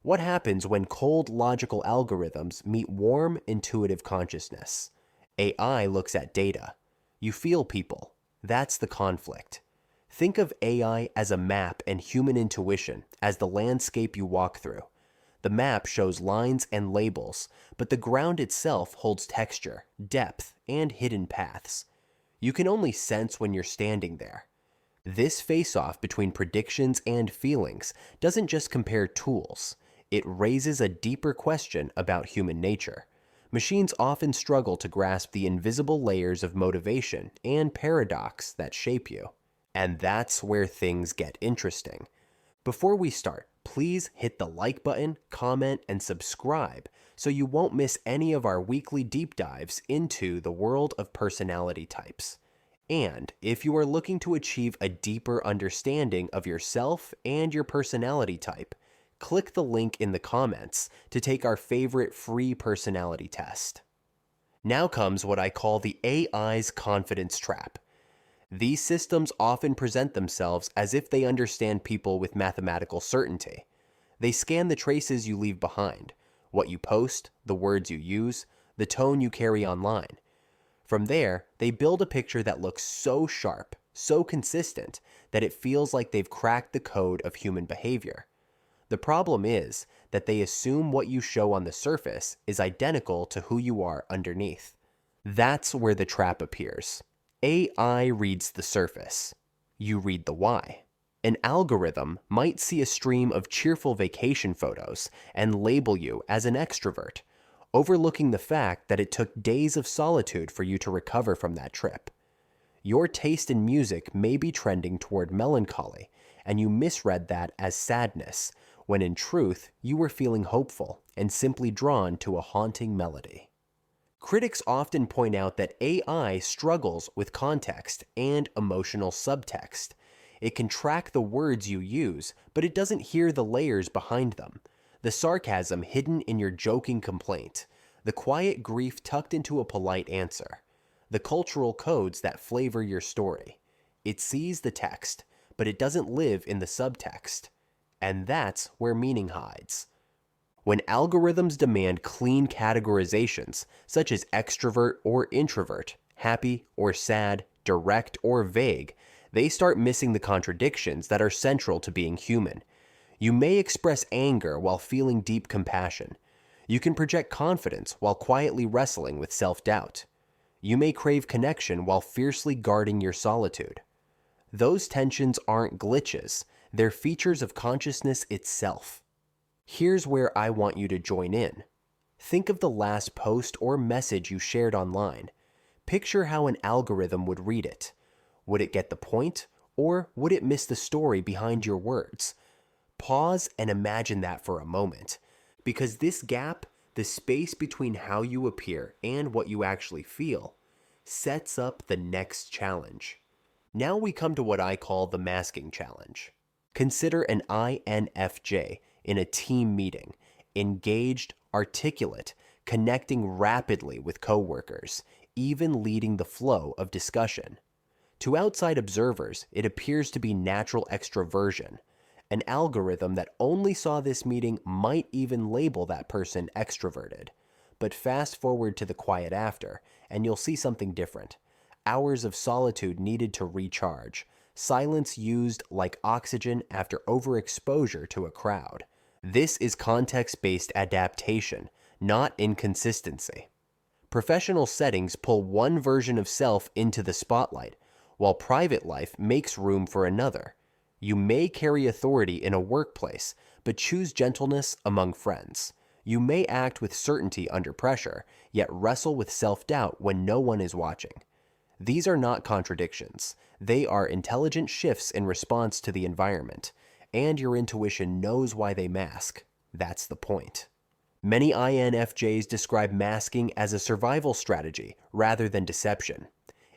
What happens when cold logical algorithms meet warm intuitive consciousness? AI looks at data. You feel people. That's the conflict. Think of AI as a map and human intuition as the landscape you walk through. The map shows lines and labels, but the ground itself holds texture, depth, and hidden paths. You can only sense when you're standing there. This face-off between predictions and feelings doesn't just compare tools. It raises a deeper question about human nature. Machines often struggle to grasp the invisible layers of motivation and paradox that shape you. And that's where things get interesting. Before we start, please hit the like button, comment, and subscribe so you won't miss any of our weekly deep dives into the world of personality types. And if you are looking to achieve a deeper understanding of yourself and your personality type, click the link in the comments to take our favorite free personality test. Now comes what I call the AI's confidence trap. These systems often present themselves as if they understand people with mathematical certainty. They scan the traces you leave behind, what you post, the words you use, the tone you carry online. From there, they build a picture that looks so sharp, so consistent, that it feels like they've cracked the code of human behavior. The problem is that they assume what you show on the surface is identical to who you are underneath. That's where the trap appears. AI reads the surface. You read the why. An algorithm might see a stream of cheerful vacation photos and label you as an extrovert, overlooking the fact that it took days of solitude for you to recover from that trip. Your taste in music may be trending toward melancholy, and you misread that as sadness, when in truth you were feeling hopeful and simply drawn to a haunting melody. Critics often point out that AI struggles with context and emotional subtext. It can track the words you use, but it doesn't hear the layers behind them. The sarcasm hidden in your joking complaint, the quiet grief tucked into a polite answer, the cultural codes that flavor your story. It sees the text, but it doesn't live in the subtext. And that's where meaning hides. When algorithms demand clean categorizations, such as extrovert or introvert, happy or sad, direct or vague, they start missing the contradictions that are central to being human. You may express anger while feeling deep compassion. You can project confidence while quietly wrestling with self-doubt. You may crave connection while fiercely guarding your solitude. Those tensions aren't glitches, they're features of consciousness itself. Here's where I want you to join in. Think of the last post or message you shared online. Picture how an algorithm would read it. Would it get the point, or would it miss the story behind your words? Pause and imagine that for a moment, because this gap, the space between how you appear and what you actually feel, sets up the next challenge. Now we come to what I call the masking challenge. Consider an INFJ in a team meeting, engaged, articulate, connecting rapidly with coworkers, even leading the flow of discussion. To outside observers, it appears to be natural extroversion. An algorithm that only saw this meeting might even label that person extroverted. But fast forward to the quiet after, and you'll see something different. Hours of solitude needed to recharge. Silence used like oxygen after overexposure to a crowd. This is context-based adaptation, not inconsistency. Professional settings pull one version of self into the spotlight, while private life makes room for another. You may carry authority in a workplace, but choose gentleness among friends. You may act with certainty under pressure, yet wrestle with self-doubt when no one is watching. These are not contradictions. They are intelligent shifts in response to the environment, and your intuition knows why they mask. That's the point. Many INFJs describe masking as a survival strategy rather than deception.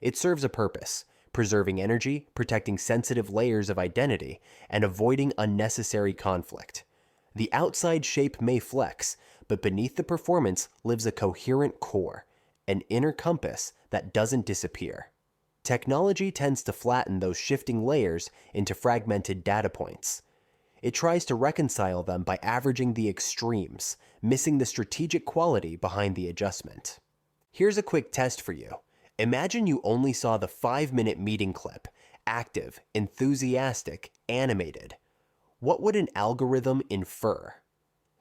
It serves a purpose, preserving energy, protecting sensitive layers of identity, and avoiding unnecessary conflict. The outside shape may flex, but beneath the performance lives a coherent core, an inner compass that doesn't disappear. Technology tends to flatten those shifting layers into fragmented data points. It tries to reconcile them by averaging the extremes, missing the strategic quality behind the adjustment. Here's a quick test for you. Imagine you only saw the 5-minute meeting clip, active, enthusiastic, animated. What would an algorithm infer?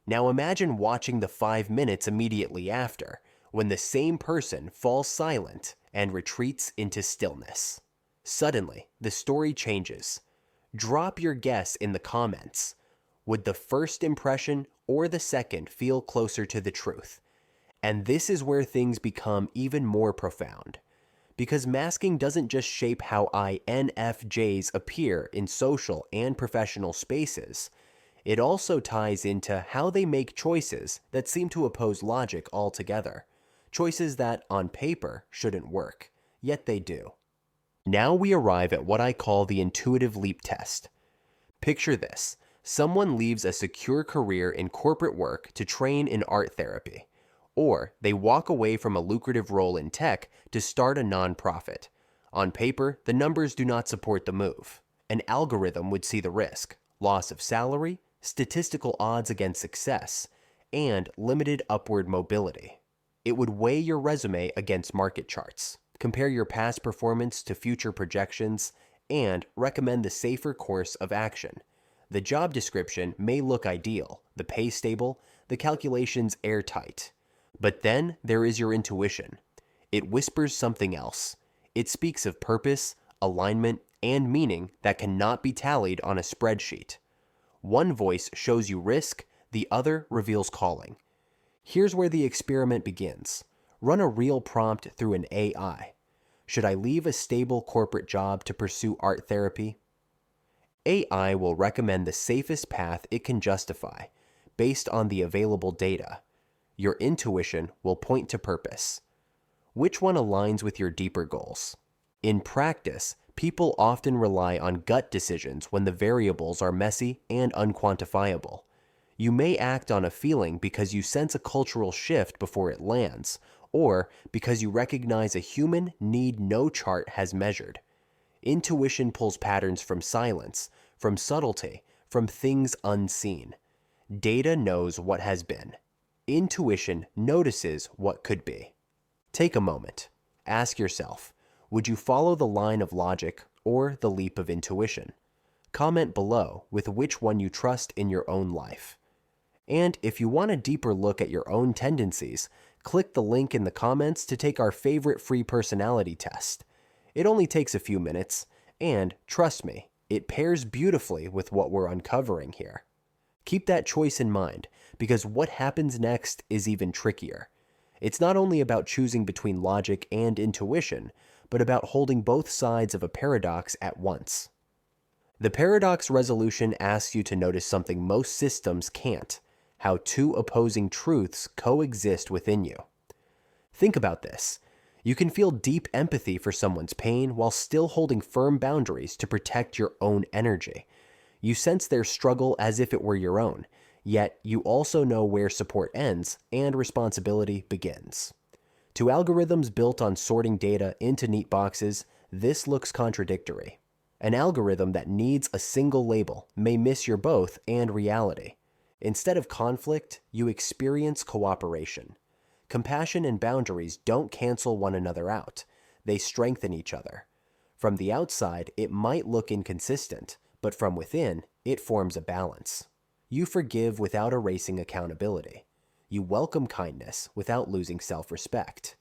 Now imagine watching the 5 minutes immediately after, when the same person falls silent and retreats into stillness. Suddenly, the story changes. Drop your guess in the comments. Would the first impression or the second feel closer to the truth? And this is where things become even more profound. Because masking doesn't just shape how INFJs appear in social and professional spaces, it also ties into how they make choices that seem to oppose logic altogether. Choices that, on paper, shouldn't work, yet they do. Now we arrive at what I call the intuitive leap test. Picture this. Someone leaves a secure career in corporate work to train in art therapy. Or they walk away from a lucrative role in tech to start a nonprofit. On paper, the numbers do not support the move. An algorithm would see the risk, loss of salary, statistical odds against success, and limited upward mobility. It would weigh your resume against market charts, compare your past performance to future projections, and recommend the safer course of action. The job description may look ideal, the pay stable, the calculations airtight. But then there is your intuition. It whispers something else. It speaks of purpose, alignment, and meaning that cannot be tallied on a spreadsheet. One voice shows you risk, the other reveals calling. Here's where the experiment begins. Run a real prompt through an AI. Should I leave a stable corporate job to pursue art therapy? AI will recommend the safest path it can justify, based on the available data. Your intuition will point to purpose. Which one aligns with your deeper goals? In practice, people often rely on gut decisions when the variables are messy and unquantifiable. You may act on a feeling because you sense a cultural shift before it lands, or because you recognize a human need no chart has measured. Intuition pulls patterns from silence, from subtlety, from things unseen. Data knows what has been. Intuition notices what could be. Take a moment. Ask yourself, would you follow the line of logic or the leap of intuition? Comment below with which one you trust in your own life. And if you want a deeper look at your own tendencies, click the link in the comments to take our favorite free personality test. It only takes a few minutes, and trust me, it pairs beautifully with what we're uncovering here. Keep that choice in mind, because what happens next is even trickier. It's not only about choosing between logic and intuition, but about holding both sides of a paradox at once. The paradox resolution asks you to notice something most systems can't: how two opposing truths coexist within you. Think about this. You can feel deep empathy for someone's pain while still holding firm boundaries to protect your own energy. You sense their struggle as if it were your own, yet you also know where support ends and responsibility begins. To algorithms built on sorting data into neat boxes, this looks contradictory. An algorithm that needs a single label may miss your both and reality. Instead of conflict, you experience cooperation. Compassion and boundaries don't cancel one another out. They strengthen each other. From the outside, it might look inconsistent, but from within, it forms a balance. You forgive without erasing accountability. You welcome kindness without losing self-respect.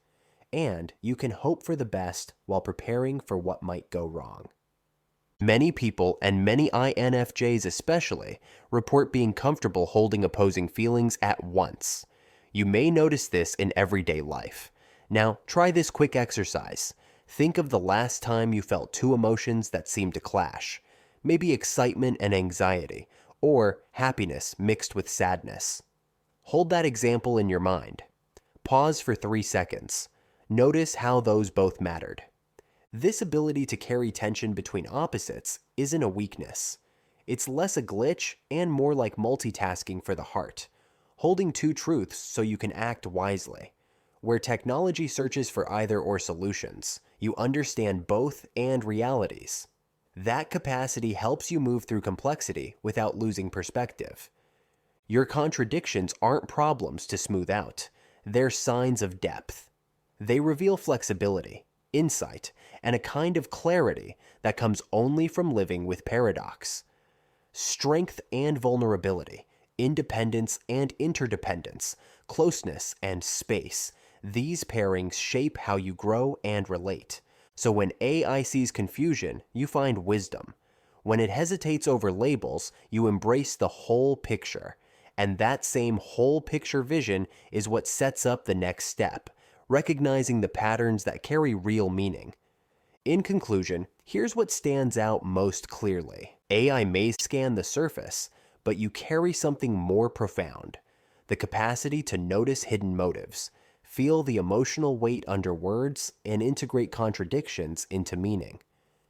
And you can hope for the best while preparing for what might go wrong. Many people, and many INFJs especially, report being comfortable holding opposing feelings at once. You may notice this in everyday life. Now, try this quick exercise. Think of the last time you felt two emotions that seemed to clash. Maybe excitement and anxiety, or happiness mixed with sadness. Hold that example in your mind. Pause for 3 seconds. Notice how those both mattered. This ability to carry tension between opposites isn't a weakness. It's less a glitch and more like multitasking for the heart, holding two truths so you can act wisely. Where technology searches for either or solutions, you understand both and realities. That capacity helps you move through complexity without losing perspective. Your contradictions aren't problems to smooth out, they're signs of depth. They reveal flexibility, insight, and a kind of clarity that comes only from living with paradox. Strength and vulnerability, independence and interdependence, closeness and space. These pairings shape how you grow and relate. So when AI sees confusion, you find wisdom. When it hesitates over labels, you embrace the whole picture. And that same whole picture vision is what sets up the next step, recognizing the patterns that carry real meaning. In conclusion, here's what stands out most clearly. AI may scan the surface, but you carry something more profound: the capacity to notice hidden motives, feel the emotional weight under words, and integrate contradictions into meaning.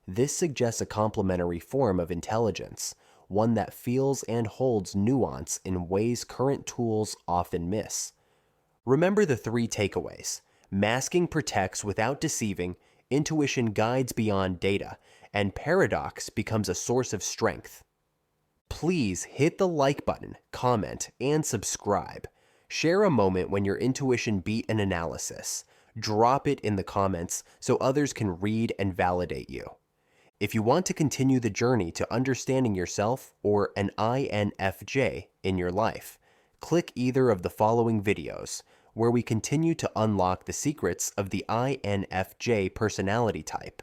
This suggests a complementary form of intelligence, one that feels and holds nuance in ways current tools often miss. Remember the three takeaways: masking protects without deceiving, intuition guides beyond data, and paradox becomes a source of strength. Please hit the like button, comment, and subscribe. Share a moment when your intuition beat an analysis. Drop it in the comments so others can read and validate you. If you want to continue the journey to understanding yourself or an INFJ in your life, click either of the following videos, where we continue to unlock the secrets of the INFJ personality type.